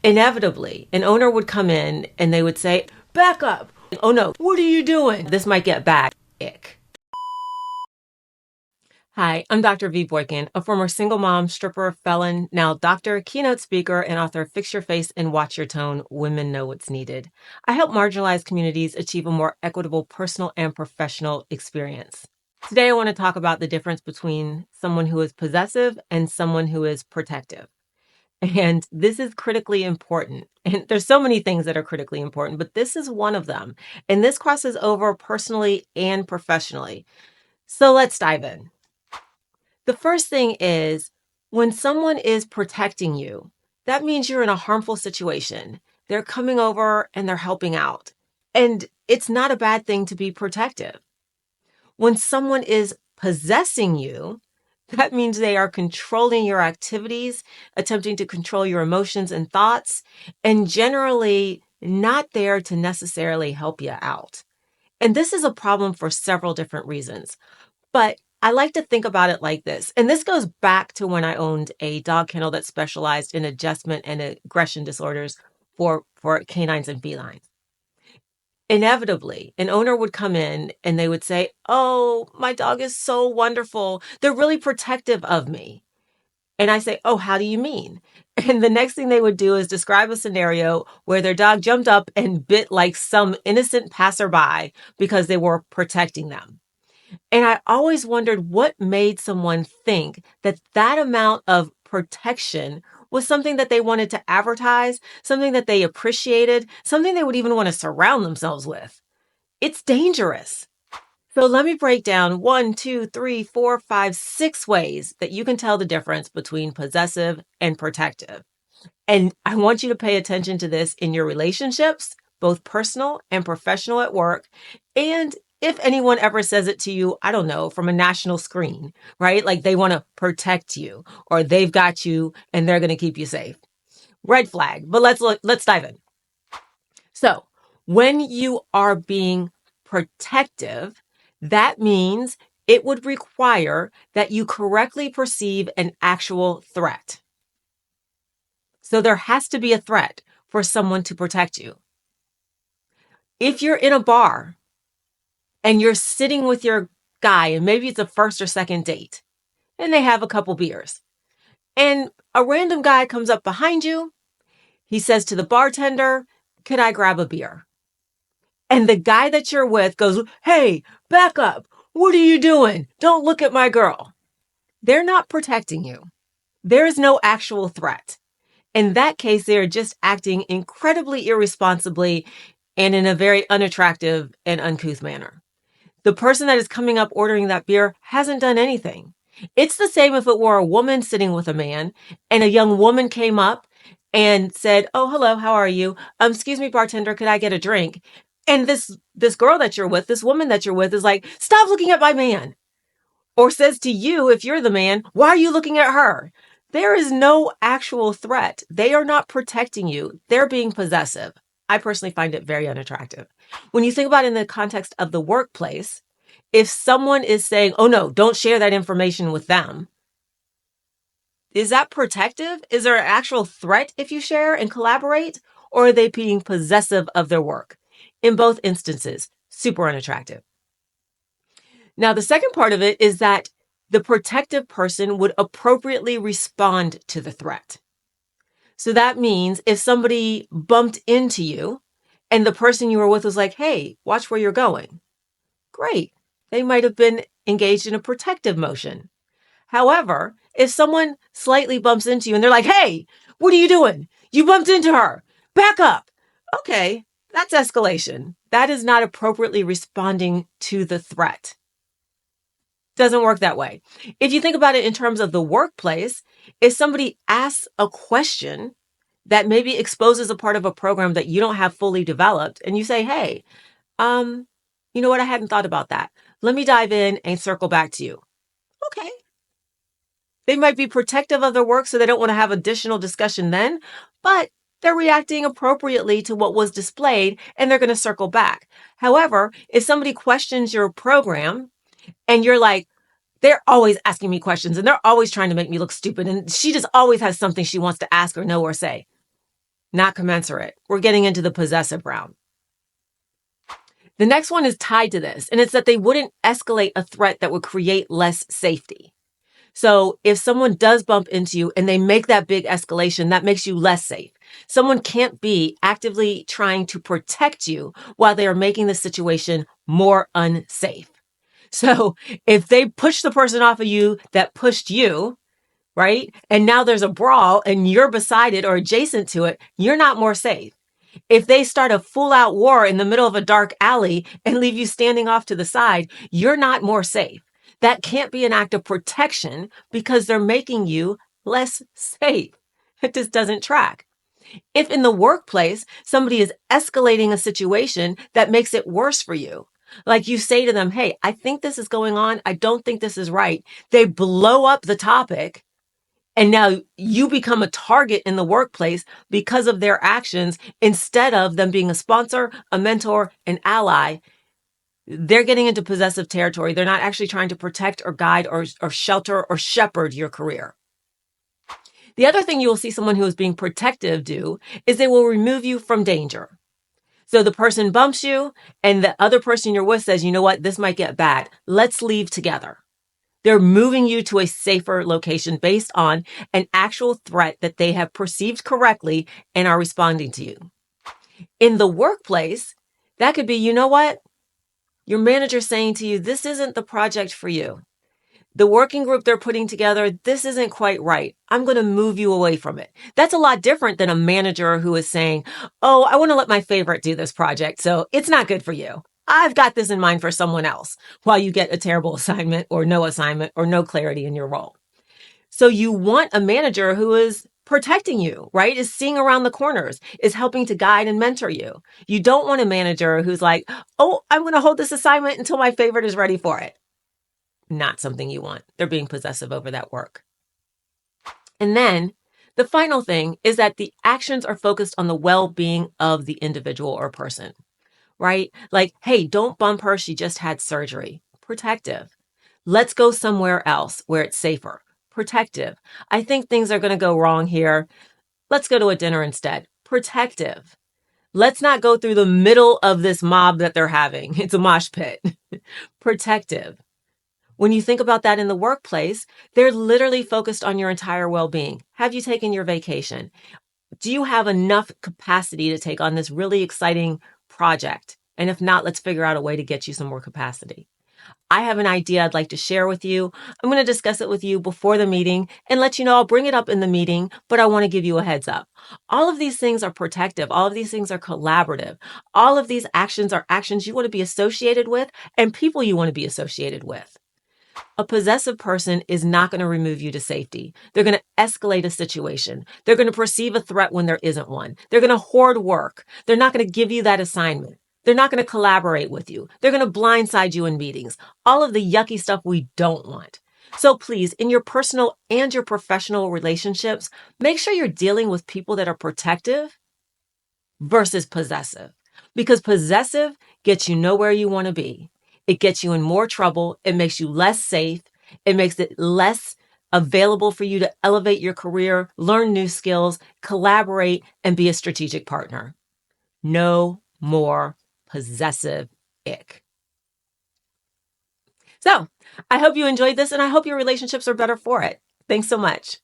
Inevitably, an owner would come in and they would say, back up. Oh no, what are you doing? This might get bad. Ick. Hi, I'm Dr. V. Boykin, a former single mom, stripper, felon, now doctor, keynote speaker, and author of Fix Your Face and Watch Your Tone, Women Know What's Needed. I help marginalized communities achieve a more equitable personal and professional experience. Today, I want to talk about the difference between someone who is possessive and someone who is protective. And this is critically important. And there's so many things that are critically important, but this is one of them. And this crosses over personally and professionally. So let's dive in. The first thing is when someone is protecting you, that means you're in a harmful situation. They're coming over and they're helping out. And it's not a bad thing to be protective. When someone is possessing you, that means they are controlling your activities, attempting to control your emotions and thoughts, and generally not there to necessarily help you out. And this is a problem for several different reasons. But I like to think about it like this. And this goes back to when I owned a dog kennel that specialized in adjustment and aggression disorders for canines and felines. Inevitably, an owner would come in and they would say, oh, my dog is so wonderful. They're really protective of me. And I say, oh, how do you mean? And the next thing they would do is describe a scenario where their dog jumped up and bit like some innocent passerby because they were protecting them. And I always wondered what made someone think that that amount of protection was something that they wanted to advertise, something that they appreciated, something they would even want to surround themselves with. It's dangerous. So let me break down 1, 2, 3, 4, 5, 6 ways that you can tell the difference between possessive and protective. And I want you to pay attention to this in your relationships, both personal and professional at work. And if anyone ever says it to you, I don't know, from a national screen, right? Like they want to protect you or they've got you and they're going to keep you safe. Red flag. But let's dive in. So when you are being protective, that means it would require that you correctly perceive an actual threat. So there has to be a threat for someone to protect you. If you're in a bar and you're sitting with your guy, and maybe it's a first or second date, and they have a couple beers, and a random guy comes up behind you, he says to the bartender, "Can I grab a beer?" And the guy that you're with goes, "Hey, back up. What are you doing? Don't look at my girl." They're not protecting you. There is no actual threat. In that case, they are just acting incredibly irresponsibly and in a very unattractive and uncouth manner. The person that is coming up ordering that beer hasn't done anything. It's the same if it were a woman sitting with a man and a young woman came up and said, "Oh, hello, how are you? Excuse me, bartender, could I get a drink?" And this girl that you're with, this woman that you're with is like, "Stop looking at my man." Or says to you, if you're the man, "Why are you looking at her?" There is no actual threat. They are not protecting you. They're being possessive. I personally find it very unattractive. When you think about it in the context of the workplace, if someone is saying, "Oh no, don't share that information with them," is that protective? Is there an actual threat if you share and collaborate? Or are they being possessive of their work? In both instances, super unattractive. Now, the second part of it is that the protective person would appropriately respond to the threat. So that means if somebody bumped into you and the person you were with was like, "Hey, watch where you're going." Great. They might have been engaged in a protective motion. However, if someone slightly bumps into you and they're like, "Hey, what are you doing? You bumped into her. Back up." Okay, that's escalation. That is not appropriately responding to the threat. Doesn't work that way. If you think about it in terms of the workplace, if somebody asks a question that maybe exposes a part of a program that you don't have fully developed, and you say, "Hey, you know what? I hadn't thought about that. Let me dive in and circle back to you." Okay. They might be protective of their work, so they don't want to have additional discussion then, but they're reacting appropriately to what was displayed and they're going to circle back. However, if somebody questions your program and you're like, "They're always asking me questions and they're always trying to make me look stupid, and she just always has something she wants to ask or know or say." not commensurate. We're getting into the possessive realm. The next one is tied to this, and it's that they wouldn't escalate a threat that would create less safety. So if someone does bump into you and they make that big escalation, that makes you less safe. Someone can't be actively trying to protect you while they are making the situation more unsafe. So if they push the person off of you that pushed you, right? And now there's a brawl and you're beside it or adjacent to it, you're not more safe. If they start a full out war in the middle of a dark alley and leave you standing off to the side, you're not more safe. That can't be an act of protection because they're making you less safe. It just doesn't track. If in the workplace, somebody is escalating a situation that makes it worse for you, like you say to them, hey, I think this is going on. I don't think this is right. They blow up the topic. And now you become a target in the workplace because of their actions instead of them being a sponsor, a mentor, an ally. They're getting into possessive territory. They're not actually trying to protect or guide or shelter or shepherd your career. The other thing you will see someone who is being protective do is they will remove you from danger. So the person bumps you and the other person you're with says, you know what, this might get bad. Let's leave together. They're moving you to a safer location based on an actual threat that they have perceived correctly and are responding to you. In the workplace, that could be, you know what? Your manager's saying to you, this isn't the project for you. The working group they're putting together, this isn't quite right. I'm going to move you away from it. That's a lot different than a manager who is saying, oh, I want to let my favorite do this project, so it's not good for you. I've got this in mind for someone else while you get a terrible assignment or no clarity in your role. So you want a manager who is protecting you, right? Is seeing around the corners, is helping to guide and mentor you. You don't want a manager who's like, oh, I'm going to hold this assignment until my favorite is ready for it. Not something you want. They're being possessive over that work. And then the final thing is that the actions are focused on the well-being of the individual or person, right? Like, hey, don't bump her. She just had surgery. Protective. Let's go somewhere else where it's safer. Protective. I think things are going to go wrong here. Let's go to a dinner instead. Protective. Let's not go through the middle of this mob that they're having. It's a mosh pit. Protective. When you think about that in the workplace, they're literally focused on your entire well-being. Have you taken your vacation? Do you have enough capacity to take on this really exciting project? And if not, let's figure out a way to get you some more capacity. I have an idea I'd like to share with you. I'm going to discuss it with you before the meeting and let you know I'll bring it up in the meeting, but I want to give you a heads up. All of these things are protective. All of these things are collaborative. All of these actions are actions you want to be associated with and people you want to be associated with. A possessive person is not going to remove you to safety. They're going to escalate a situation. They're going to perceive a threat when there isn't one. They're going to hoard work. They're not going to give you that assignment. They're not going to collaborate with you. They're going to blindside you in meetings. All of the yucky stuff we don't want. So please, in your personal and your professional relationships, make sure you're dealing with people that are protective versus possessive. Because possessive gets you nowhere you want to be. It gets you in more trouble. It makes you less safe. It makes it less available for you to elevate your career, learn new skills, collaborate, and be a strategic partner. No more possessive ick. So I hope you enjoyed this and I hope your relationships are better for it. Thanks so much.